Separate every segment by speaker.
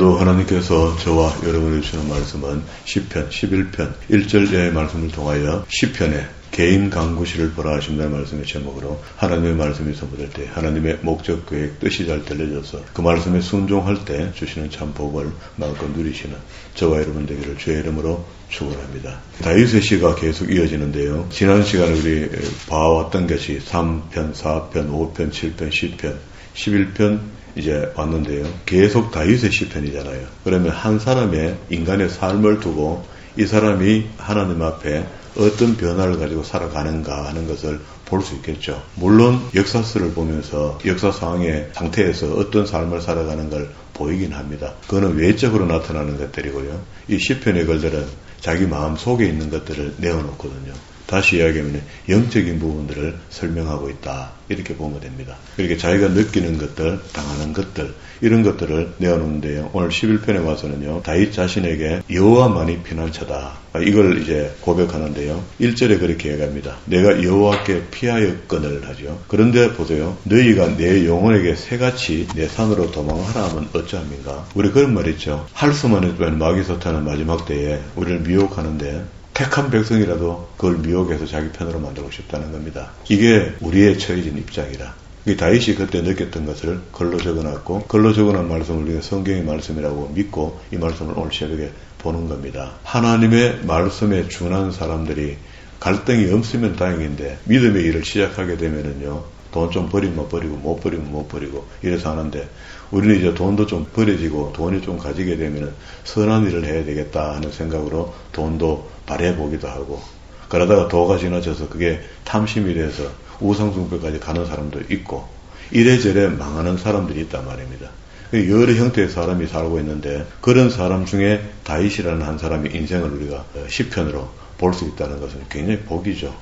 Speaker 1: 오늘도 하나님께서 저와 여러분에게 주시는 말씀은 시편 11편 1절의 말씀을 통하여 시편의 개인 강구실을 보라 하신다는 말씀의 제목으로 하나님의 말씀이 선포될 때 하나님의 목적, 계획, 뜻이 잘 들려져서 그 말씀에 순종할 때 주시는 참 복을 마음껏 누리시는 저와 여러분 되기를 주의 이름으로 축원합니다. 다윗의 시가 계속 이어지는데요. 지난 시간에 우리 봐왔던 것이 3편, 4편, 5편, 7편, 10편, 11편 이제 왔는데요. 계속 다윗의 시편이잖아요. 그러면 한 사람의 인간의 삶을 두고 이 사람이 하나님 앞에 어떤 변화를 가지고 살아가는가 하는 것을 볼 수 있겠죠. 물론 역사서를 보면서 역사 상황의 상태에서 어떤 삶을 살아가는 걸 보이긴 합니다. 그거는 외적으로 나타나는 것들이고요. 이 시편의 글들은 자기 마음 속에 있는 것들을 내어놓거든요. 다시 이야기하면 영적인 부분들을 설명하고 있다. 이렇게 보면 됩니다. 그렇게 자기가 느끼는 것들, 당하는 것들, 이런 것들을 내어놓는데요. 오늘 11편에 와서는요. 다윗 자신에게 여호와만이 피난처다. 이걸 이제 고백하는데요. 1절에 그렇게 얘기합니다. 내가 여호와께 피하였거늘 하죠. 그런데 보세요. 너희가 내 영혼에게 새같이 내 산으로 도망하라 하면 어찌합니까? 우리 그런 말 있죠. 할 수만 해도 마귀사탄은 마지막 때에 우리를 미혹하는데 택한 백성이라도 그걸 미혹해서 자기 편으로 만들고 싶다는 겁니다. 이게 우리의 처해진 입장이라. 다윗이 그때 느꼈던 것을 글로 적어놨고 글로 적어놓은 말씀을 우리가 성경의 말씀이라고 믿고 이 말씀을 오늘 새벽에 보는 겁니다. 하나님의 말씀에 준한 사람들이 갈등이 없으면 다행인데 믿음의 일을 시작하게 되면은요. 돈 좀 버리면 버리고 못 버리면 못 버리고 이래서 하는데 우리는 이제 돈도 좀 버려지고 돈이 좀 가지게 되면 선한 일을 해야 되겠다 하는 생각으로 돈도 발해보기도 하고 그러다가 도가 지나쳐서 그게 탐심이 돼서 우상숭배까지 가는 사람도 있고 이래저래 망하는 사람들이 있단 말입니다. 여러 형태의 사람이 살고 있는데 그런 사람 중에 다윗이라는 한 사람의 인생을 우리가 시편으로 볼 수 있다는 것은 굉장히 복이죠.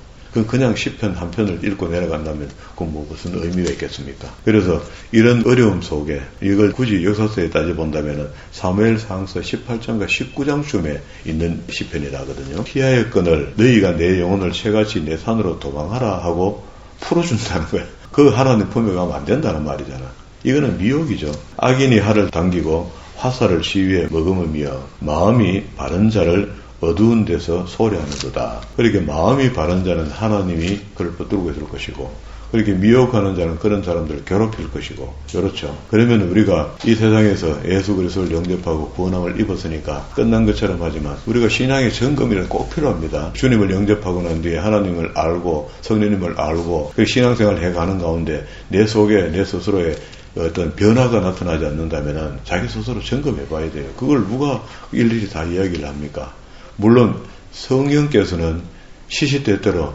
Speaker 1: 그냥 시편 한 편을 읽고 내려간다면 그건 무슨 의미가 있겠습니까? 그래서 이런 어려움 속에 이걸 굳이 역사서에 따져본다면 사무엘상서 18장과 19장쯤에 있는 시편이라 하거든요. 피하였거늘 너희가 내 영혼을 새같이 내 산으로 도망하라 하고 풀어준다는 거예요. 그 하나님 품에 가면 안 된다는 말이잖아. 이거는 미혹이죠. 악인이 활을 당기고 화살을 시위에 머금으며 마음이 바른 자를 어두운 데서 소리하는도다. 그렇게 마음이 바른 자는 하나님이 그를 붙들고 있을 것이고 그렇게 미혹하는 자는 그런 사람들을 괴롭힐 것이고 그렇죠. 그러면 우리가 이 세상에서 예수 그리스도를 영접하고 구원함을 입었으니까 끝난 것처럼 하지만 우리가 신앙의 점검이란 꼭 필요합니다. 주님을 영접하고 난 뒤에 하나님을 알고 성령님을 알고 그 신앙생활을 해가는 가운데 내 속에 내 스스로의 어떤 변화가 나타나지 않는다면 자기 스스로 점검해 봐야 돼요. 그걸 누가 일일이 다 이야기를 합니까? 물론 성령께서는 시시때때로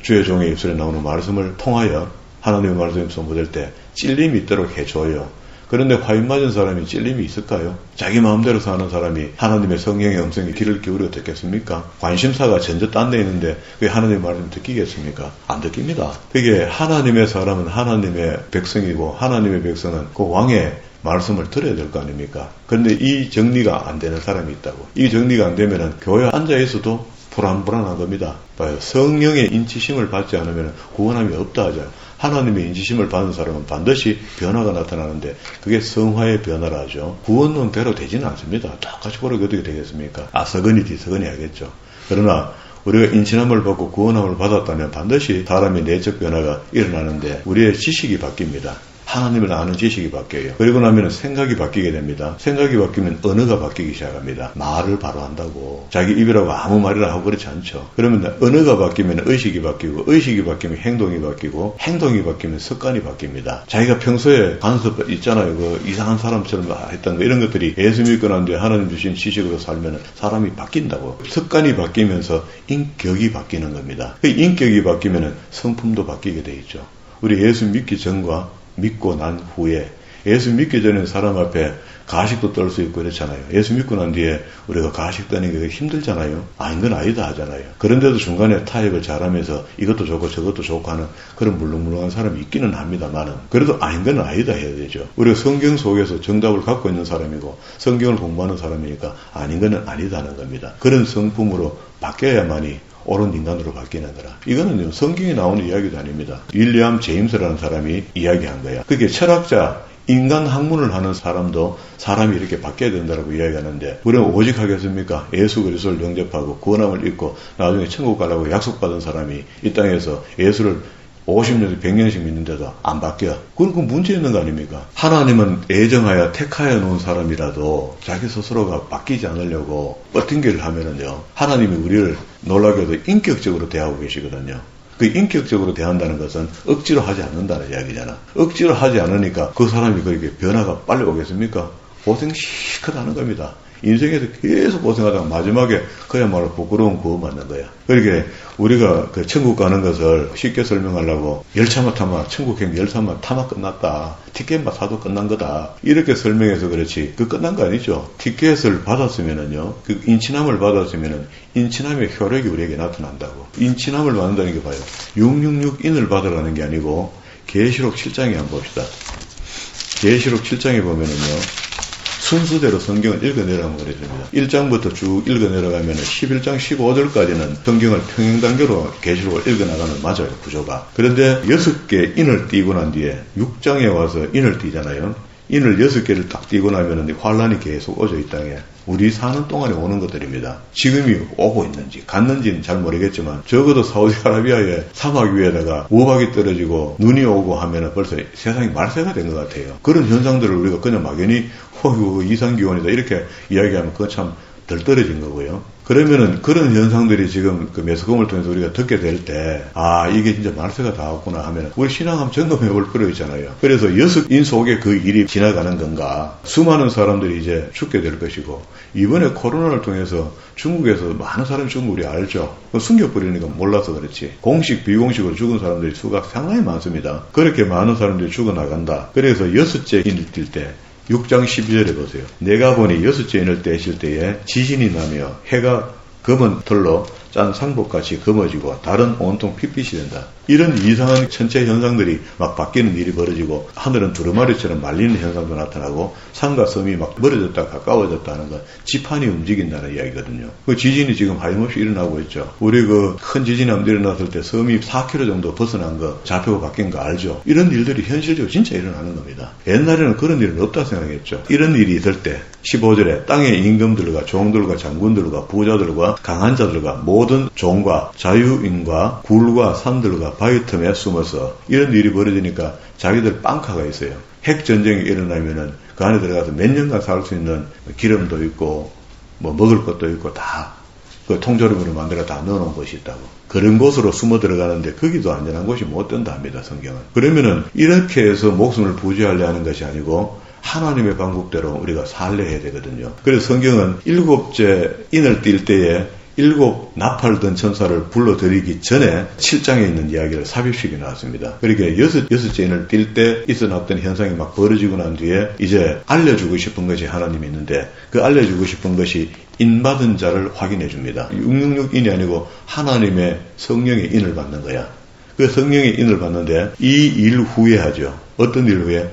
Speaker 1: 주의 종의 입술에 나오는 말씀을 통하여 하나님의 말씀이 선포될 때 찔림이 있도록 해줘요. 그런데 화인 맞은 사람이 찔림이 있을까요? 자기 마음대로 사는 사람이 하나님의 성령의 음성에 귀를 기울여 듣겠습니까? 관심사가 전혀 딴 데 있는데 왜 하나님의 말씀을 듣기겠습니까? 안 듣깁니다. 그게 하나님의 사람은 하나님의 백성이고 하나님의 백성은 그 왕의 말씀을 들어야 될 거 아닙니까? 그런데 이 정리가 안 되는 사람이 있다고. 이 정리가 안 되면은 교회에 앉아있어도 불안한 겁니다. 봐요. 성령의 인치심을 받지 않으면 구원함이 없다 하잖아요. 하나님의 인치심을 받은 사람은 반드시 변화가 나타나는데 그게 성화의 변화라 하죠. 구원론대로 되지는 않습니다. 똑같이 그렇게 어떻게 되겠습니까? 서거니 뒤서거니 하겠죠. 그러나 우리가 인치함을 받고 구원함을 받았다면 반드시 사람의 내적 변화가 일어나는데 우리의 지식이 바뀝니다. 하나님을 아는 지식이 바뀌어요. 그리고 나면 생각이 바뀌게 됩니다. 생각이 바뀌면 언어가 바뀌기 시작합니다. 말을 바로 한다고. 자기 입이라고 아무 말이나 하고 그렇지 않죠. 그러면 언어가 바뀌면 의식이 바뀌고 의식이 바뀌면 행동이 바뀌고 행동이 바뀌면 습관이 바뀝니다. 자기가 평소에 간섭 있잖아요. 그 이상한 사람처럼 했던 거 이런 것들이 예수 믿고 난 뒤에 하나님 주신 지식으로 살면 사람이 바뀐다고. 습관이 바뀌면서 인격이 바뀌는 겁니다. 그 인격이 바뀌면 성품도 바뀌게 돼 있죠. 우리 예수 믿기 전과 믿고 난 후에 예수 믿기 전에 사람 앞에 가식도 떨 수 있고 그렇잖아요. 예수 믿고 난 뒤에 우리가 가식 떠는 게 힘들잖아요. 아닌 건 아니다 하잖아요. 그런데도 중간에 타협을 잘하면서 이것도 좋고 저것도 좋고 하는 그런 물렁물렁한 사람이 있기는 합니다만은 그래도 아닌 건 아니다 해야 되죠. 우리가 성경 속에서 정답을 갖고 있는 사람이고 성경을 공부하는 사람이니까 아닌 건 아니다는 겁니다. 그런 성품으로 바뀌어야만이 옳은 인간으로 바뀌는 거라. 이거는 성경에 나오는 이야기도 아닙니다. 윌리엄 제임스라는 사람이 이야기한 거야. 그게 철학자 인간 학문을 하는 사람도 사람이 이렇게 바뀌어야 된다고 이야기하는데 우리는 오직 하겠습니까? 예수 그리스도를 영접하고 구원함을 입고 나중에 천국 가려고 약속받은 사람이 이 땅에서 예수를 50년, 100년씩 믿는데도 안 바뀌어. 그건 문제 있는 거 아닙니까? 하나님은 애정하여 택하여 놓은 사람이라도 자기 스스로가 바뀌지 않으려고 뻗팅기를 하면은요, 하나님이 우리를 놀라게도 인격적으로 대하고 계시거든요. 그 인격적으로 대한다는 것은 억지로 하지 않는다는 이야기잖아. 억지로 하지 않으니까 그 사람이 그렇게 변화가 빨리 오겠습니까? 고생 실컷 하는 겁니다. 인생에서 계속 고생하다가 마지막에 그야말로 부끄러운 구원 받는 거야. 그러니까 우리가 그 천국 가는 것을 쉽게 설명하려고 열차만 타면 천국행 열차만 타면 끝났다. 티켓만 사도 끝난 거다. 이렇게 설명해서 그렇지. 그 끝난 거 아니죠. 티켓을 받았으면은요. 그 인치남을 받았으면은 인치남의 효력이 우리에게 나타난다고. 인치남을 받는다는 게 봐요. 666인을 받으라는 게 아니고 계시록 7장에 한번 봅시다. 계시록 7장에 보면은요. 순서대로 성경을 읽어내라고 그랬습니다. 1장부터 쭉 읽어내려가면 11장 15절까지는 성경을 평행단계로 계시록을 읽어나가는 맞아요, 구조가. 그런데 6개 인을 띄고 난 뒤에 6장에 와서 인을 띄잖아요. 인을 6개를 딱 띄고 나면 환란이 계속 오죠, 이 땅에. 우리 사는 동안에 오는 것들입니다. 지금이 오고 있는지 갔는지는 잘 모르겠지만 적어도 사우디아라비아의 사막 위에다가 우박이 떨어지고 눈이 오고 하면 벌써 세상이 말세가 된 것 같아요. 그런 현상들을 우리가 그냥 막연히 이상기온이다 이렇게 이야기하면 그건 참 덜 떨어진 거고요. 그러면은 그런 현상들이 지금 그 매스컴을 통해서 우리가 듣게 될 때, 아, 이게 진짜 말세가 다 왔구나 하면 우리 신앙 한번 점검해 볼 필요 있잖아요. 그래서 6인 속에 그 일이 지나가는 건가? 수많은 사람들이 이제 죽게 될 것이고, 이번에 코로나를 통해서 중국에서 많은 사람이 죽은 거 우리 알죠? 숨겨버리니까 몰라서 그렇지. 공식, 비공식으로 죽은 사람들이 수가 상당히 많습니다. 그렇게 많은 사람들이 죽어나간다. 그래서 6째 인을 뛸 때, 6장 12절에 보세요. 내가 보니 6째 인을 떼실 때에 지진이 나며 해가 검은 털로 짠 상복같이 검어지고 달은 온통 핏빛이 된다. 이런 이상한 천체 현상들이 막 바뀌는 일이 벌어지고 하늘은 두루마리처럼 말리는 현상도 나타나고 산과 섬이 막 멀어졌다 가까워졌다 하는 건 지판이 움직인다는 이야기거든요. 그 지진이 지금 하염없이 일어나고 있죠. 우리 그 큰 지진이 한번 일어났을 때 섬이 4km 정도 벗어난 거 좌표가 바뀐 거 알죠? 이런 일들이 현실적으로 진짜 일어나는 겁니다. 옛날에는 그런 일은 없다 생각했죠. 이런 일이 있을 때 15절에 땅의 임금들과 종들과 장군들과 부자들과 강한 자들과 모든 종과 자유인과 굴과 산들과 바위 틈에 숨어서 이런 일이 벌어지니까 자기들 빵카가 있어요. 핵전쟁이 일어나면은 그 안에 들어가서 몇 년간 살 수 있는 기름도 있고 뭐 먹을 것도 있고 다 그 통조림으로 만들어 다 넣어놓은 곳이 있다고. 그런 곳으로 숨어 들어가는데 거기도 안전한 곳이 못 된다 합니다, 성경은. 그러면은 이렇게 해서 목숨을 부지하려 하는 것이 아니고 하나님의 방법대로 우리가 살려 해야 되거든요. 그래서 성경은 7째 인을 띌 때에 7 나팔 든 천사를 불러들이기 전에 7장에 있는 이야기를 삽입시켜 나왔습니다. 그러니까 6째 인을 띌 때 있어놨던 현상이 막 벌어지고 난 뒤에 이제 알려주고 싶은 것이 하나님이 있는데 그 알려주고 싶은 것이 인받은 자를 확인해 줍니다. 666인이 아니고 하나님의 성령의 인을 받는 거야. 그 성령의 인을 받는데 이 일 후에 하죠. 어떤 일 후에?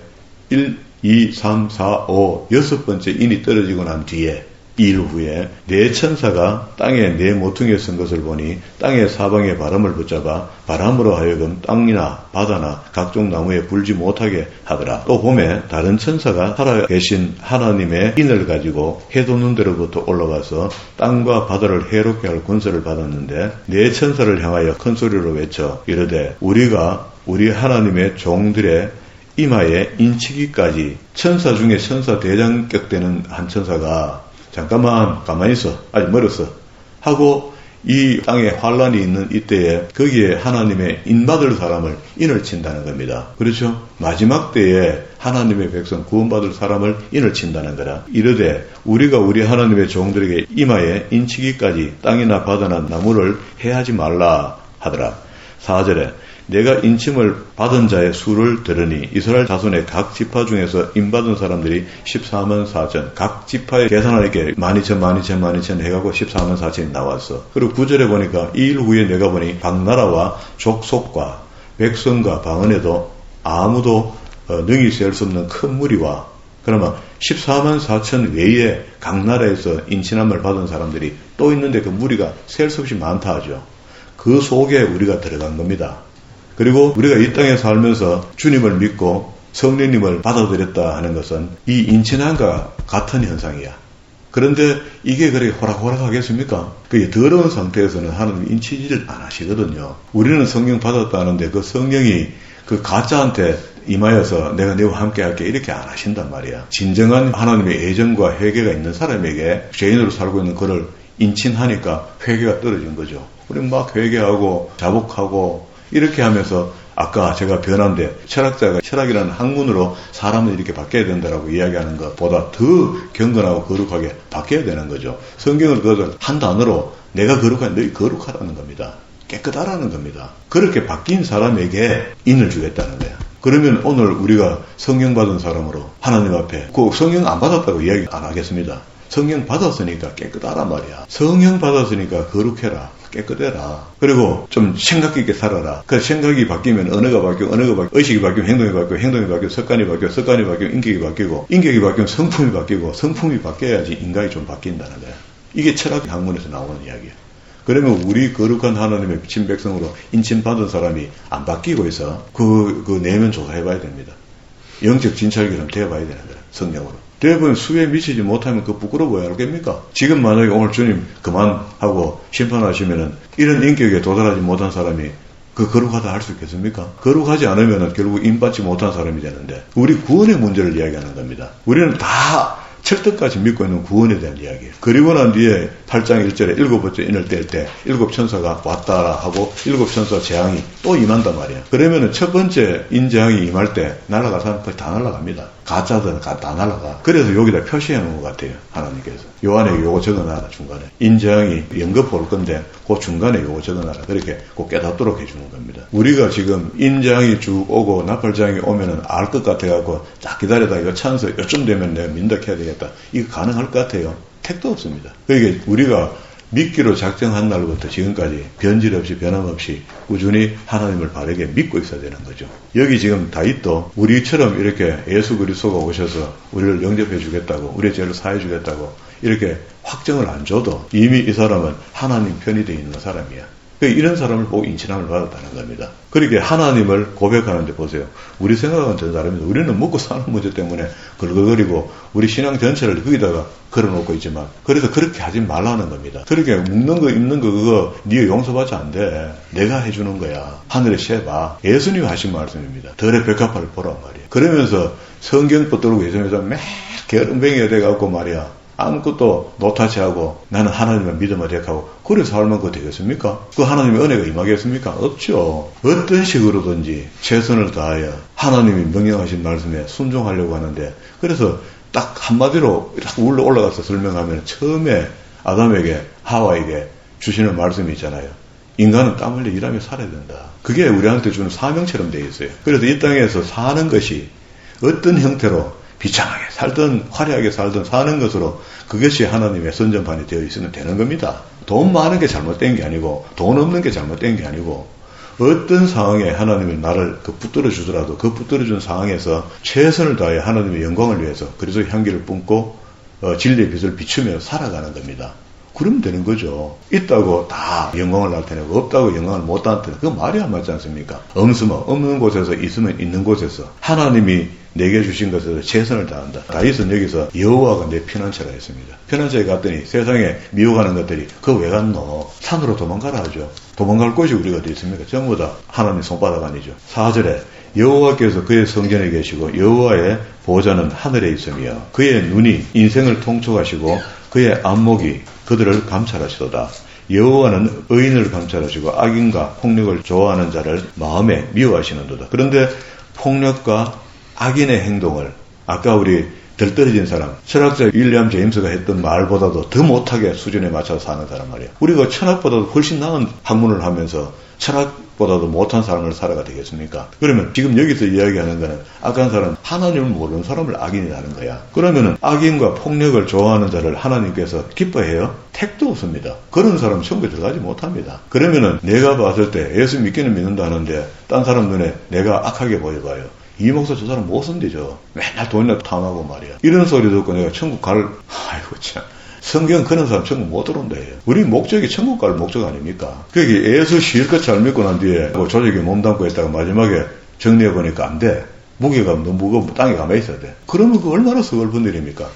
Speaker 1: 1, 2, 3, 4, 5, 6번째 인이 떨어지고 난 뒤에 이 일 후에 네 천사가 땅에 네 모퉁이에 선 것을 보니 땅의 사방에 바람을 붙잡아 바람으로 하여금 땅이나 바다나 각종 나무에 불지 못하게 하더라. 또 봄에 다른 천사가 살아계신 하나님의 인을 가지고 해 돋는 데로부터 올라가서 땅과 바다를 해롭게 할 권세를 받았는데 네 천사를 향하여 큰 소리로 외쳐 이르되 우리가 우리 하나님의 종들의 이마에 인치기까지 천사 중에 천사 대장격 되는 한 천사가 잠깐만 가만히 있어 아직 멀었어 하고 이 땅에 환란이 있는 이때에 거기에 하나님의 인받을 사람을 인을 친다는 겁니다. 그렇죠? 마지막 때에 하나님의 백성 구원받을 사람을 인을 친다는 거라. 이르되 우리가 우리 하나님의 종들에게 이마에 인치기까지 땅이나 바다나 나무를 해하지 말라 하더라. 4절에 내가 인침을 받은 자의 수를 들으니 이스라엘 자손의 각 지파 중에서 인받은 사람들이 14만 4천 각 지파에 계산하니까 12,000 해가고 14만 4천이 나왔어. 그리고 9절에 보니까 이 일 후에 내가 보니 각 나라와 족속과 백성과 방언에도 아무도 능히 셀 수 없는 큰 무리와 그러면 14만 4천 외에 각 나라에서 인친함을 받은 사람들이 또 있는데 그 무리가 셀 수 없이 많다 하죠. 그 속에 우리가 들어간 겁니다. 그리고 우리가 이 땅에 살면서 주님을 믿고 성령님을 받아들였다 하는 것은 이 인친함과 같은 현상이야. 그런데 이게 그렇게 호락호락 하겠습니까? 그 더러운 상태에서는 하나님 인치지를 안 하시거든요. 우리는 성령 받았다 하는데 그 성령이 그 가짜한테 임하여서 내가 너와 함께 할게 이렇게 안 하신단 말이야. 진정한 하나님의 애정과 회개가 있는 사람에게 죄인으로 살고 있는 그를 인친하니까 회개가 떨어진 거죠. 우리는 막 회개하고 자복하고 이렇게 하면서 아까 제가 변한데 철학자가 철학이라는 학문으로 사람을 이렇게 바뀌어야 된다라고 이야기하는 것보다 더 경건하고 거룩하게 바뀌어야 되는 거죠. 성경은 그것을 한 단어로 내가 거룩한 너희 거룩하라는 겁니다. 깨끗하라는 겁니다. 그렇게 바뀐 사람에게 인을 주겠다는 거야. 그러면 오늘 우리가 성령 받은 사람으로 하나님 앞에 그 성령 안 받았다고 이야기 안 하겠습니다. 성령 받았으니까 깨끗하란 말이야. 성령 받았으니까 거룩해라. 깨끗해라. 그리고 좀 생각 있게 살아라. 그 생각이 바뀌면 언어가 바뀌고, 의식이 바뀌면 행동이 바뀌고, 습관이 바뀌면 인격이 바뀌고, 인격이 바뀌면 성품이 바뀌고, 성품이 바뀌어야지 인간이 좀 바뀐다는 거야. 이게 철학 학문에서 나오는 이야기야. 그러면 우리 거룩한 하나님의 비친 백성으로 인침받은 사람이 안 바뀌고 있어. 그 내면 조사해봐야 됩니다. 영적 진찰기름 되어봐야 되는 거야. 성령으로. 대부분 수에 미치지 못하면 그 부끄러워야 하겠습니까? 지금 만약에 오늘 주님 그만하고 심판하시면은 이런 인격에 도달하지 못한 사람이 그 거룩하다 할 수 있겠습니까? 거룩하지 않으면은 결국 인받지 못한 사람이 되는데 우리 구원의 문제를 이야기하는 겁니다. 우리는 다 철떡까지 믿고 있는 구원에 대한 이야기예요. 그리고 난 뒤에 8장 1절에 일곱 번째 인을 뗄 때 일곱 천사가 왔다라 하고 일곱 천사 재앙이 또 임한단 말이야. 그러면은 첫 번째 인재앙이 임할 때 날아갈 사람 거의 다 날아갑니다. 가짜들은 다 날아가. 그래서 여기다 표시해 놓은 것 같아요. 하나님께서. 요한에 요거 적어놔라 중간에. 인재앙이 연급 올 건데 그 중간에 요거 적어놔라. 그렇게 꼭 깨닫도록 해주는 겁니다. 우리가 지금 인재앙이 쭉 오고 나팔장이 오면은 알 것 같아갖고 딱 기다리다가 이거 찬스 요쯤 되면 내가 민덕해야 되겠다. 이거 가능할 것 같아요? 택도 없습니다. 그러니까 우리가 믿기로 작정한 날부터 지금까지 변질 없이 변함없이 꾸준히 하나님을 바르게 믿고 있어야 되는 거죠. 여기 지금 다윗도 우리처럼 이렇게 예수 그리스도가 오셔서 우리를 영접해 주겠다고 우리의 죄를 사해 주겠다고 이렇게 확정을 안 줘도 이미 이 사람은 하나님 편이 되어 있는 사람이야. 이런 사람을 보고 인친함을 받았다는 겁니다. 그렇게 하나님을 고백하는데 보세요. 우리 생각은 전 다릅니다. 우리는 먹고 사는 문제 때문에 걸걸거리고 우리 신앙 전체를 거기다가 걸어놓고 있지만 그래서 그렇게 하지 말라는 겁니다. 그렇게 먹는 거 입는 거 그거 네 용서받지 안 돼. 내가 해주는 거야. 하늘에 세봐. 예수님이 하신 말씀입니다. 덜의 백합화를 보란 말이야. 그러면서 성경 붙들고 계시면서 매 게으름뱅이가 돼갖고 말이야. 아무것도 노타치하고 나는 하나님만 믿음을 택하고 그래서 살면 그거 되겠습니까? 그 하나님의 은혜가 임하겠습니까? 없죠. 어떤 식으로든지 최선을 다하여 하나님이 명령하신 말씀에 순종하려고 하는데 그래서 딱 한마디로 딱 올라가서 설명하면 처음에 아담에게 하와에게 주시는 말씀이 있잖아요. 인간은 땀 흘려 일하며 살아야 된다. 그게 우리한테 주는 사명처럼 되어 있어요. 그래서 이 땅에서 사는 것이 어떤 형태로 비참하게 살든 화려하게 살든 사는 것으로 그것이 하나님의 선전판이 되어 있으면 되는 겁니다. 돈 많은 게 잘못된 게 아니고 돈 없는 게 잘못된 게 아니고 어떤 상황에 하나님이 나를 붙들어 주더라도 그 붙들어 준 상황에서 최선을 다해 하나님의 영광을 위해서 그래서 향기를 뿜고 진리의 빛을 비추며 살아가는 겁니다. 그러면 되는 거죠. 있다고 다 영광을 나타내고 없다고 영광을 못 나타내고 그건 말이 안 맞지 않습니까? 없는 곳에서 있으면 있는 곳에서 하나님이 내게 주신 것에서 최선을 다한다. 다윗은 여기서 여호와가 내 피난처라 했습니다. 피난처에 갔더니 세상에 미워가는 것들이 그거 왜 갔노? 산으로 도망가라 하죠. 도망갈 곳이 우리가 어디 있습니까? 전부 다 하나님 손바닥 아니죠. 4절에 여호와께서 그의 성전에 계시고 여호와의 보좌는 하늘에 있으며 그의 눈이 인생을 통촉하시고 그의 안목이 그들을 감찰하시도다. 여호와는 의인을 감찰하시고 악인과 폭력을 좋아하는 자를 마음에 미워하시는도다. 그런데 폭력과 악인의 행동을 아까 우리 덜 떨어진 사람 철학자 윌리엄 제임스가 했던 말보다도 더 못하게 수준에 맞춰서 사는 사람 말이야. 우리가 철학보다도 훨씬 나은 학문을 하면서 철학보다도 못한 삶을 살아가 되겠습니까? 그러면 지금 여기서 이야기하는 거는 악한 사람 하나님을 모르는 사람을 악인이라는 거야. 그러면은 악인과 폭력을 좋아하는 자를 하나님께서 기뻐해요? 택도 없습니다. 그런 사람은 천국에 들어가지 못합니다. 그러면은 내가 봤을 때 예수 믿기는 믿는다 하는데 딴 사람 눈에 내가 악하게 보여봐요. 이 목사 저 사람 못 손대죠. 맨날 돈이나 탐하고 말이야. 이런 소리 듣고 내가 천국 아이고 참. 성경 그런 사람 천국 못 들어온다 해요. 우리 목적이 천국 갈 목적 아닙니까? 그게 예수 실컷 잘 믿고 난 뒤에 조직에 몸담고 했다가 마지막에 정리해보니까 안 돼. 무게가 너무 무거우면 땅에 가만히 있어야 돼. 그러면 그 얼마나 서글픈 일입니까?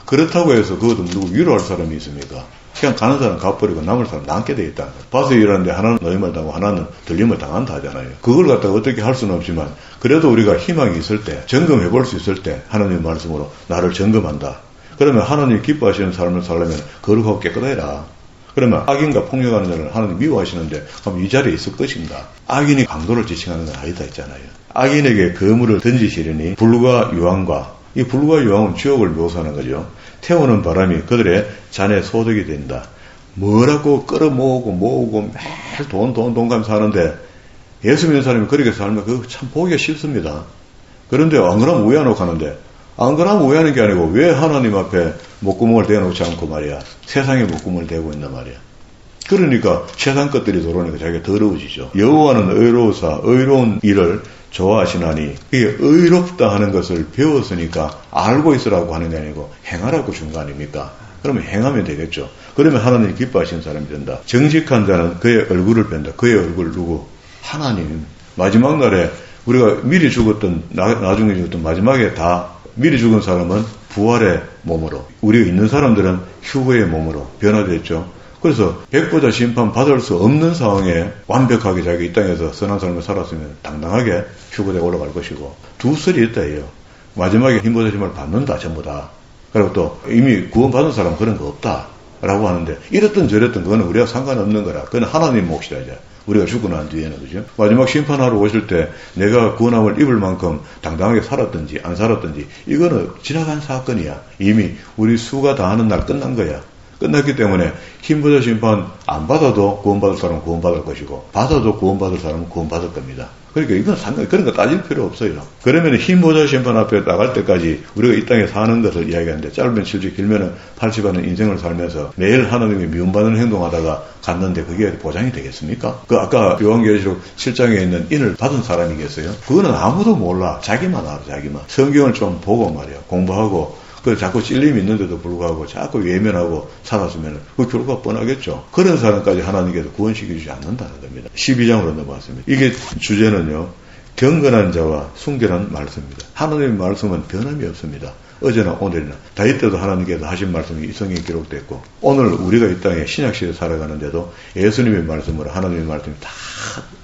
Speaker 1: 그렇다고 해서 그것도 누구 위로할 사람이 있습니까? 그냥 가는 사람 가버리고 남을 사람 남게 돼 있다. 봐서 일하는데 하나는 노임을 당하고 하나는 들림을 당한다 하잖아요. 그걸 갖다가 어떻게 할 수는 없지만 그래도 우리가 희망이 있을 때, 점검해 볼 수 있을 때 하나님의 말씀으로 나를 점검한다. 그러면 하나님이 기뻐하시는 삶을 살려면 거룩하고 깨끗해라. 그러면 악인과 폭력하는 자를 하나님 미워하시는데 그럼 이 자리에 있을 것인가? 악인이 강도를 지칭하는 건 아니다 했잖아요. 악인에게 그물을 던지시려니 불과 유황과, 이 불과 유황은 지옥을 묘사하는 거죠. 태우는 바람이 그들의 잔에 소득이 된다. 뭐라고 끌어모으고 매일 돈 가면서 사는데 예수 믿는 사람이 그렇게 살면 그거 참 보기가 싫습니다. 그런데 안 그러면 우야놓고 하는데, 안 그러면 우야하는 게 아니고 왜 하나님 앞에 목구멍을 대놓지 않고 말이야 세상에 목구멍을 대고 있단 말이야. 그러니까 세상 것들이 들어오니까 자기가 더러워지죠. 여호와는 의로우사 의로운 일을 좋아하시나니, 이게 의롭다 하는 것을 배웠으니까 알고 있으라고 하는 게 아니고 행하라고 준 거 아닙니까? 그러면 행하면 되겠죠. 그러면 하나님이 기뻐하시는 사람이 된다. 정직한 자는 그의 얼굴을 뺀다. 그의 얼굴 누구? 하나님. 마지막 날에 우리가 미리 죽었던, 나중에 죽었던, 마지막에 다 미리 죽은 사람은 부활의 몸으로, 우리가 있는 사람들은 휴거의 몸으로 변화됐죠. 그래서 백보자 심판 받을 수 없는 상황에 완벽하게 자기 이 땅에서 선한 삶을 살았으면 당당하게 휴거대에 올라갈 것이고, 두 설이 있다 해요. 마지막에 힘보자 심판을 받는다 전부 다. 그리고 또 이미 구원받은 사람은 그런 거 없다 라고 하는데, 이랬든 저랬든 그거는 우리가 상관없는 거라. 그건 하나님 몫이다 이제. 우리가 죽고 난 뒤에는, 그죠? 마지막 심판하러 오실 때 내가 구원함을 입을 만큼 당당하게 살았든지 안 살았든지 이거는 지나간 사건이야. 이미 우리 수가 다하는 날 끝난 거야. 끝났기 때문에 힘보자 심판 안 받아도 구원받을 사람은 구원받을 것이고, 받아도 구원받을 사람은 구원받을 겁니다. 그러니까 이건 상관이, 그런 거 따질 필요 없어요. 그러면 힘보자 심판 앞에 나갈 때까지 우리가 이 땅에 사는 것을 이야기하는데, 짧으면 70, 길면은 80하는 인생을 살면서 매일 하나님이 미움받는 행동하다가 갔는데 그게 보장이 되겠습니까? 그 아까 요한계시록 7장에 있는 인을 받은 사람이겠어요? 그거는 아무도 몰라. 자기만 알아, 자기만. 성경을 좀 보고 말이야. 공부하고, 그 자꾸 찔림이 있는데도 불구하고 자꾸 외면하고 살았으면 그 결과가 뻔하겠죠. 그런 사람까지 하나님께서 구원시켜주지 않는다는 겁니다. 12장으로 넘어갔습니다. 이게 주제는요, 경건한 자와 순결한 말씀입니다. 하나님의 말씀은 변함이 없습니다. 어제나 오늘이나 다윗 때도 하나님께서 하신 말씀이 이 성경에 기록됐고, 오늘 우리가 이 땅에 신약시대에 살아가는데도 예수님의 말씀으로 하나님의 말씀이 다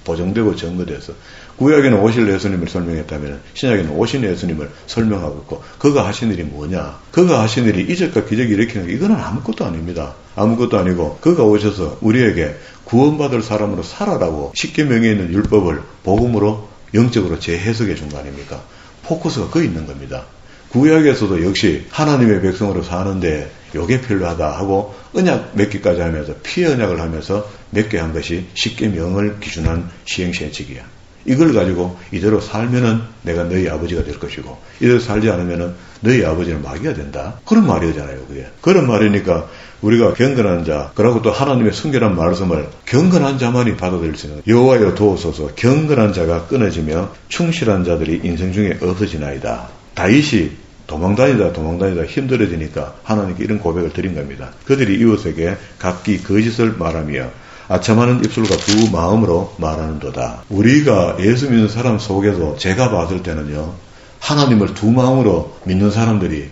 Speaker 1: 보정되고 증거돼서, 구약에는 오실 예수님을 설명했다면 신약에는 오신 예수님을 설명하고 있고, 그가 하신 일이 뭐냐? 그가 하신 일이 이적과 기적을 일으키는 게 이거는 아무것도 아닙니다. 아무것도 아니고, 그가 오셔서 우리에게 구원받을 사람으로 살아라고 십계명에 있는 율법을 복음으로 영적으로 재해석해 준 거 아닙니까? 포커스가 거기 있는 겁니다. 구약에서도 역시 하나님의 백성으로 사는데 요게 필요하다 하고 언약 맺기까지 하면서 피의 언약을 하면서 맺게 한 것이 십계명을 기준한 시행시행칙이야. 이걸 가지고 이대로 살면은 내가 너희 아버지가 될 것이고, 이대로 살지 않으면은 너희 아버지는 마귀가 된다. 그런 말이잖아요, 그게. 그런 말이니까 우리가 경건한 자, 그리고 또 하나님의 순결한 말씀을 경건한 자만이 받아들일 수 있는, 여호와여 도우소서 경건한 자가 끊어지며 충실한 자들이 인생 중에 없어지나이다. 다윗이 도망다니다 힘들어지니까 하나님께 이런 고백을 드린 겁니다. 그들이 이웃에게 각기 거짓을 말하며 아첨하는 입술과 두 마음으로 말하는도다. 우리가 예수 믿는 사람 속에도 제가 봤을 때는요, 하나님을 두 마음으로 믿는 사람들이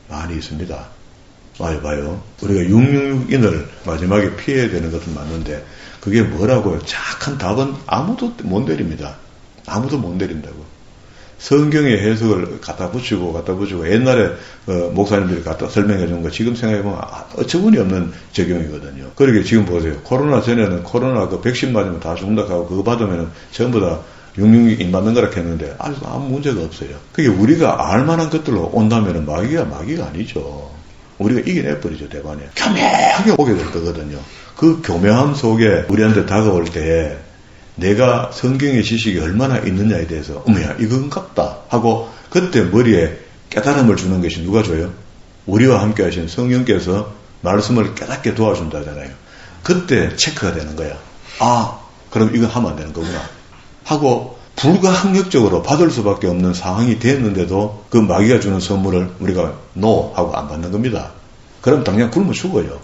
Speaker 1: 많이 있습니다. 봐요. 우리가 666인을 마지막에 피해야 되는 것은 맞는데, 그게 뭐라고요? 정확한 답은 아무도 못 내립니다. 아무도 못 내린다고. 성경의 해석을 갖다 붙이고 옛날에 목사님들이 갖다 설명해 준 거 지금 생각해보면 어처구니 없는 적용이거든요. 그러게 지금 보세요. 코로나 전에는 코로나 그 백신 맞으면 다 죽는다 하고 그거 받으면 전부 다 666인 맞는 거라 했는데 아무 문제가 없어요. 그게 우리가 알만한 것들로 온다면 마귀가 아니죠. 우리가 이겨내버리죠, 대반에. 교묘하게 오게 될 거거든요. 그 교묘함 속에 우리한테 다가올 때 내가 성경의 지식이 얼마나 있느냐에 대해서 어머야 이건갑다 하고 그때 머리에 깨달음을 주는 것이 누가 줘요? 우리와 함께 하신 성령께서 말씀을 깨닫게 도와준다잖아요. 그때 체크가 되는 거야. 아, 그럼 이건 하면 안 되는 거구나 하고 불가항력적으로 받을 수밖에 없는 상황이 됐는데도 그 마귀가 주는 선물을 우리가 NO 하고 안 받는 겁니다. 그럼 당장 굶어 죽어요.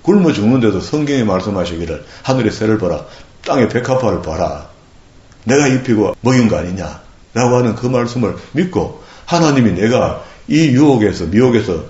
Speaker 1: 굶어 죽는데도 성경이 말씀하시기를 하늘의 새를 봐라, 땅의 백합화를 봐라, 내가 입히고 먹인 거 아니냐. 라고 하는 그 말씀을 믿고 하나님이 내가 이 유혹에서 미혹에서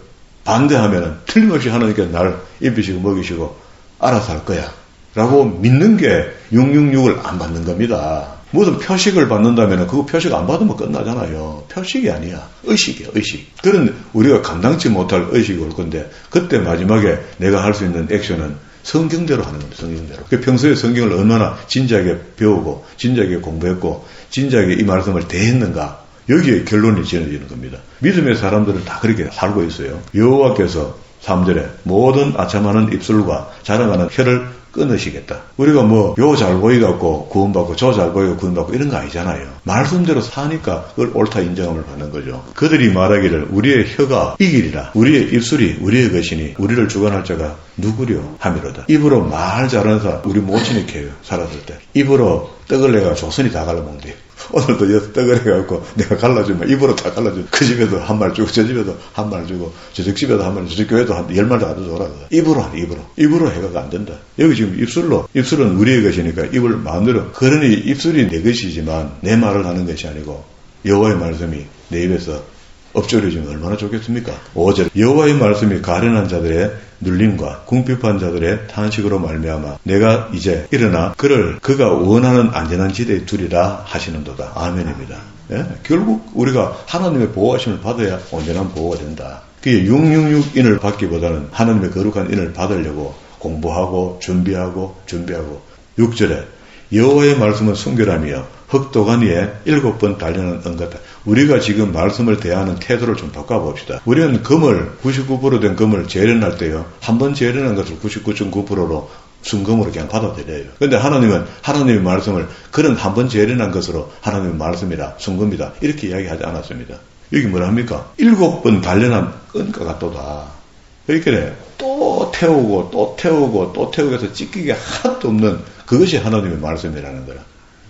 Speaker 1: 반대하면 틀림없이 하나님께서 나를 입히시고 먹이시고 알아서 할 거야 라고 믿는 게 666을 안 받는 겁니다. 무슨 표식을 받는다면 그거 표식 안 받으면 끝나잖아요. 표식이 아니야. 의식이야, 의식. 그런 우리가 감당치 못할 의식이 올 건데 그때 마지막에 내가 할 수 있는 액션은 성경대로 하는 겁니다. 성경대로. 평소에 성경을 얼마나 진지하게 배우고 진지하게 공부했고 진지하게 이 말씀을 대했는가. 여기에 결론이 지어지는 겁니다. 믿음의 사람들은 다 그렇게 살고 있어요. 여호와께서 3절에 모든 아첨하는 입술과 자랑하는 혀를 끊으시겠다. 우리가 요 잘 보이갖고 구원받고 저 잘 보이고 구원받고 이런 거 아니잖아요. 말씀대로 사니까 그걸 옳다 인정함을 받는 거죠. 그들이 말하기를 우리의 혀가 이기리라. 우리의 입술이 우리의 것이니 우리를 주관할 자가 누구려 하미로다. 입으로 말 잘하는 사람 우리 모친이 캐요. 살았을 때. 입으로 떡을 내가 조선이 다 갈라먹는데 오늘도 여기서 떡을 해갖고 내가 갈라주면 입으로 다 갈라주면 그 집에도 한 말 주고 저 집에도 한 말 주고 저쪽 집에도 한 말 저쪽 교회도 한 10말 다 줘라. 입으로 하네. 입으로 해가 안 된다. 여기 지금 입술은 우리의 것이니까 입을 마음대로 그러니 입술이 내 것이지만 내 말을 하는 것이 아니고 여호와의 말씀이 내 입에서 엎조려지면 얼마나 좋겠습니까? 5절 여호와의 말씀이 가련한 자들의 눌림과 궁핍한 자들의 탄식으로 말미암아 내가 이제 일어나 그가 원하는 안전한 지대에 두리라 하시는도다. 아멘입니다. 예? 결국 우리가 하나님의 보호하심을 받아야 온전한 보호가 된다. 그게 666인을 받기보다는 하나님의 거룩한 인을 받으려고 공부하고 준비하고 6절에 여호와의 말씀은 순결하며 흑도간 위에 7번 단련한 은 같다. 우리가 지금 말씀을 대하는 태도를 좀 바꿔봅시다. 우리는 금을 99% 된 금을 재련할 때요. 한 번 재련한 것을 99.9%로 순금으로 그냥 받아들여요. 그런데 하나님은 하나님의 말씀을 그런 한 번 재련한 것으로 하나님의 말씀이라 순금이다 이렇게 이야기하지 않았습니다. 여기 뭐라 합니까? 7번 단련한 은과 같도다. 이렇게 또 태우고 또 태우고 또 태우고 해서 찢기게 하나도 없는 그것이 하나님의 말씀이라는 거라.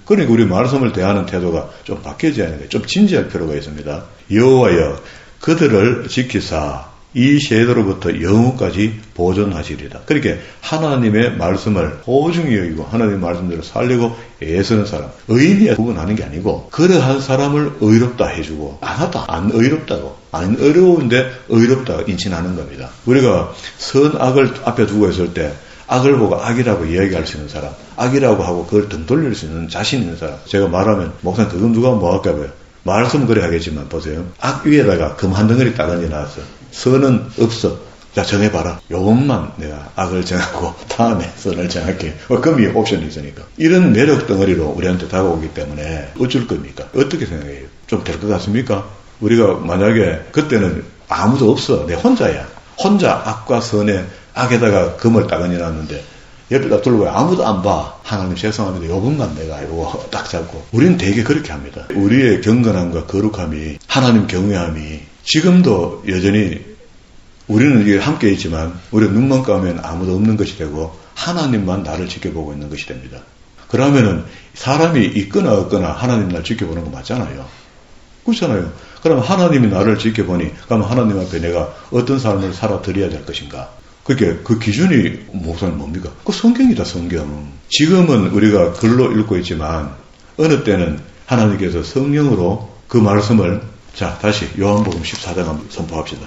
Speaker 1: 그러니까 우리 말씀을 대하는 태도가 좀 바뀌어져야 하는 거예요. 좀 진지할 필요가 있습니다. 여호와여 그들을 지키사 이 세대로부터 영후까지 보존하시리라. 그렇게 하나님의 말씀을 소중히 여기고 하나님의 말씀대로 살려고 애쓰는 사람. 의인이야 구분하는 게 아니고 그러한 사람을 의롭다 해주고 하나도 안 의롭다고 안 어려운데 의롭다 인칭하는 겁니다. 우리가 선악을 앞에 두고 있을 때 악을 보고 악이라고 이야기할 수 있는 사람, 악이라고 하고 그걸 등 돌릴 수 있는 자신 있는 사람. 제가 말하면 목사님 그건 누가 뭐 할까 봐요. 말씀은 그래 하겠지만 보세요. 악 위에다가 금 한 덩어리 딱 얹어놨어. 선은 없어. 자 정해봐라. 요것만 내가 악을 정하고 다음에 선을 정할게. 금이 옵션이 있으니까. 이런 매력 덩어리로 우리한테 다가오기 때문에 어쩔 겁니까? 어떻게 생각해요? 좀 될 것 같습니까? 우리가 만약에 그때는 아무도 없어. 내 혼자야. 혼자 악과 선에 악에다가 금을 딱 얹어놨는데 옆에다 둘러봐요. 아무도 안 봐. 하나님 죄송합니다. 요것만 내가 이거 딱 잡고. 우리는 되게 그렇게 합니다. 우리의 경건함과 거룩함이 하나님 경외함이 지금도 여전히 우리는 함께 있지만 우리가 눈만 감으면 아무도 없는 것이 되고 하나님만 나를 지켜보고 있는 것이 됩니다. 그러면은 사람이 있거나 없거나 하나님 나를 지켜보는 거 맞잖아요. 그렇잖아요. 그럼 하나님이 나를 지켜보니 그러면 하나님 앞에 내가 어떤 삶을 살아드려야 될 것인가. 그게 그 기준이 목사님 뭡니까? 그 성경이다 성경. 지금은 우리가 글로 읽고 있지만 어느 때는 하나님께서 성령으로 그 말씀을 자 다시 요한복음 14장 한번 선포합시다.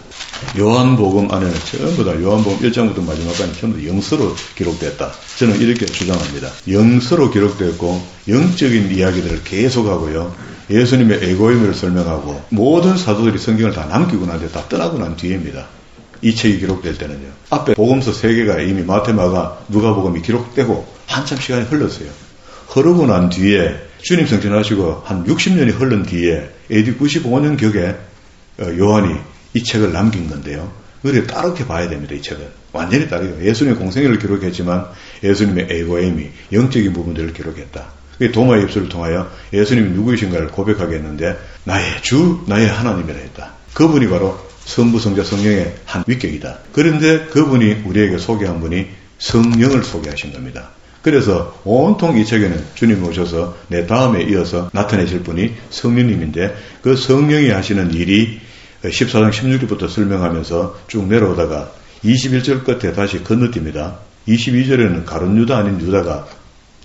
Speaker 1: 요한복음 안에는 전부 다 요한복음 1장부터 마지막까지 전부 다 영서로 기록됐다. 저는 이렇게 주장합니다. 영서로 기록됐고 영적인 이야기들을 계속하고요. 예수님의 에고임을 설명하고 모든 사도들이 성경을 다 남기고 난 뒤에 다 떠나고 난 뒤입니다. 이 책이 기록될 때는요. 앞에 복음서 3개가 이미 마태, 마가, 누가복음이 기록되고 한참 시간이 흘렀어요. 흐르고 난 뒤에 주님 승천하시고 한 60년이 흐른 뒤에 AD 95년 격에 요한이 이 책을 남긴 건데요. 우리가 따르게 봐야 됩니다. 이 책은. 완전히 다르게. 예수님의 공생애를 기록했지만 예수님의 에고임이 영적인 부분들을 기록했다. 도마의 입술을 통하여 예수님이 누구이신가를 고백하겠는데 나의 주, 나의 하나님이라 했다. 그분이 바로 성부, 성자, 성령의 한 위격이다. 그런데 그분이 우리에게 소개한 분이 성령을 소개하신 겁니다. 그래서 온통 이 책에는 주님이 오셔서 내 다음에 이어서 나타내실 분이 성령님인데 그 성령이 하시는 일이 14장 16절부터 설명하면서 쭉 내려오다가 21절 끝에 다시 건너뜁니다. 22절에는 가룟 유다 아닌 유다가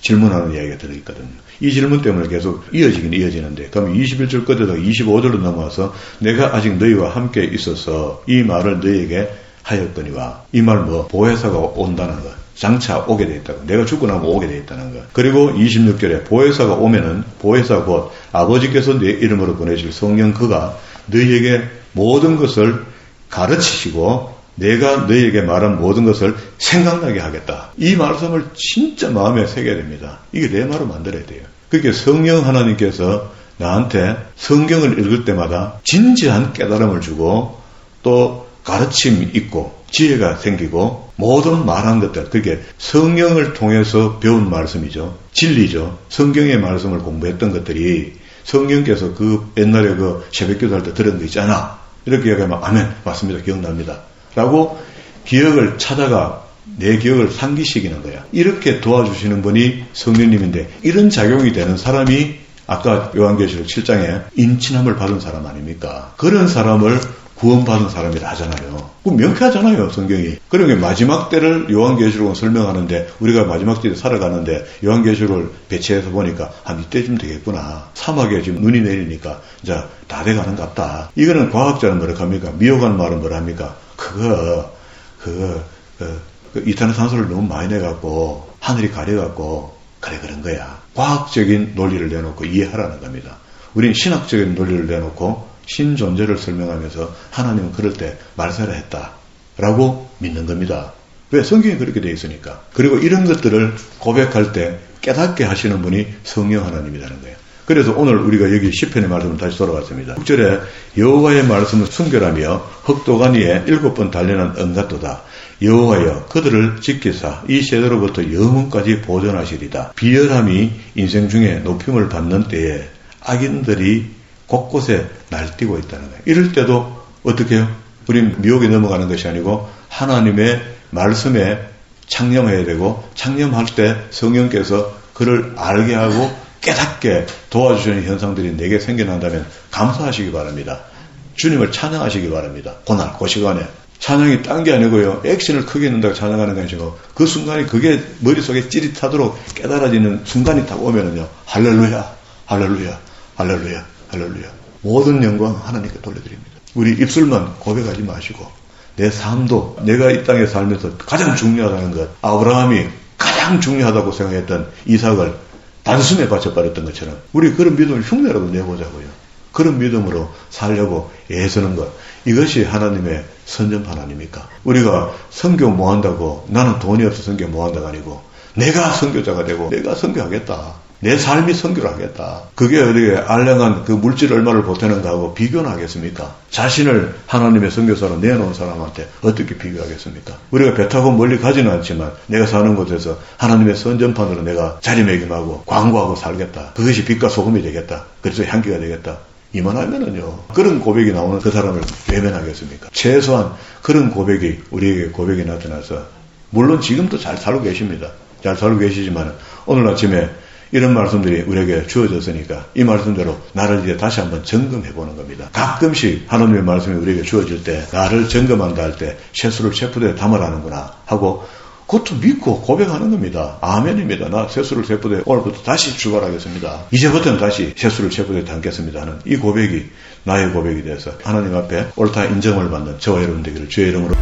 Speaker 1: 질문하는 이야기가 들어있거든요. 이 질문 때문에 계속 이어지는데 그럼 21절 끝에다가 25절로 넘어와서 내가 아직 너희와 함께 있어서 이 말을 너희에게 하였거니와 이 말 보혜사가 온다는 것. 장차 오게 돼 있다고. 내가 죽고 나면 오게 돼 있다는 것. 그리고 26절에 보혜사가 오면은 보혜사 곧 아버지께서 내 이름으로 보내실 성령 그가 너희에게 모든 것을 가르치시고 내가 너희에게 말한 모든 것을 생각나게 하겠다. 이 말씀을 진짜 마음에 새겨야 됩니다. 이게 내 말로 만들어야 돼요. 그렇게 성령 하나님께서 나한테 성경을 읽을 때마다 진지한 깨달음을 주고 또 가르침이 있고 지혜가 생기고 모든 말한 것들, 그게 성령을 통해서 배운 말씀이죠. 진리죠. 성경의 말씀을 공부했던 것들이 성령께서 그 옛날에 그 새벽기도 할 때 들은 거 있잖아. 이렇게 얘기하면 아멘 맞습니다. 기억납니다. 라고 기억을 찾아가 내 기억을 상기시키는 거야. 이렇게 도와주시는 분이 성령님인데 이런 작용이 되는 사람이 아까 요한계시록 7장에 인친함을 받은 사람 아닙니까? 그런 사람을 구원받은 사람이라 하잖아요. 그 명쾌하잖아요, 성경이. 그러니까 마지막 때를 요한계시록은 설명하는데 우리가 마지막 때에 살아가는데 요한계시록을 배치해서 보니까 한 이때쯤 되겠구나. 사막에 지금 눈이 내리니까 이제 다 돼가는 것 같다. 이거는 과학자는 뭐라 합니까? 미혹하는 말은 뭐라 합니까? 이산화탄소를 너무 많이 내갖고 하늘이 가려갖고 그래 그런 거야. 과학적인 논리를 내놓고 이해하라는 겁니다. 우린 신학적인 논리를 내놓고 신존재를 설명하면서 하나님은 그럴 때 말세라 했다라고 믿는 겁니다. 왜? 성경이 그렇게 되어 있으니까. 그리고 이런 것들을 고백할 때 깨닫게 하시는 분이 성령 하나님이라는 거예요. 그래서 오늘 우리가 여기 시편의 말씀을 다시 돌아왔습니다. 6절에 여호와의 말씀은 순결하며 흑도간 위에 7번 단련한 은같도다. 여호와여 그들을 지키사 이 세대로부터 영원까지 보존하시리다. 비열함이 인생 중에 높임을 받는 때에 악인들이 곳곳에 날뛰고 있다는 거예요. 이럴 때도 어떻게 해요? 우린 미혹에 넘어가는 것이 아니고 하나님의 말씀에 창념해야 되고 창념할 때 성령께서 그를 알게 하고 깨닫게 도와주시는 현상들이 내게 생겨난다면 감사하시기 바랍니다. 주님을 찬양하시기 바랍니다. 그날 그 시간에 찬양이 딴 게 아니고요. 액션을 크게 넣는다고 찬양하는 게 아니고 그 순간이 그게 머릿속에 찌릿하도록 깨달아지는 순간이 딱 오면은요. 할렐루야 할렐루야 할렐루야 할렐루야. 모든 영광 하나님께 돌려드립니다. 우리 입술만 고백하지 마시고 내 삶도 내가 이 땅에 살면서 가장 중요하다는 것, 아브라함이 가장 중요하다고 생각했던 이삭을 단숨에 바쳐버렸던 것처럼 우리 그런 믿음을 흉내라도 내보자고요. 그런 믿음으로 살려고 애쓰는 것, 이것이 하나님의 선전판 아닙니까? 우리가 선교 뭐 한다고, 나는 돈이 없어 선교 뭐 한다가 아니고 내가 선교자가 되고 내가 선교하겠다. 내 삶이 선교를 하겠다. 그게 어디에 알량한 그 물질 얼마를 보태는가 하고 비교는 하겠습니까? 자신을 하나님의 선교사로 내놓은 사람한테 어떻게 비교하겠습니까? 우리가 배 타고 멀리 가지는 않지만 내가 사는 곳에서 하나님의 선전판으로 내가 자리매김하고 광고하고 살겠다. 그것이 빛과 소금이 되겠다. 그래서 향기가 되겠다. 이만하면은요. 그런 고백이 나오는 그 사람을 외면하겠습니까? 최소한 그런 고백이 우리에게 고백이 나타나서 물론 지금도 잘 살고 계십니다. 잘 살고 계시지만 오늘 아침에 이런 말씀들이 우리에게 주어졌으니까 이 말씀대로 나를 이제 다시 한번 점검해보는 겁니다. 가끔씩 하나님의 말씀이 우리에게 주어질 때 나를 점검한다 할 때 세수를 세푸대에 담으라는구나 하고 그것도 믿고 고백하는 겁니다. 아멘입니다. 나 세수를 세푸대에 오늘부터 다시 출발하겠습니다. 이제부터는 다시 세수를 세푸대에 담겠습니다 하는 이 고백이 나의 고백이 돼서 하나님 앞에 옳다 인정을 받는 저와 여러분 되기를 주의 이름으로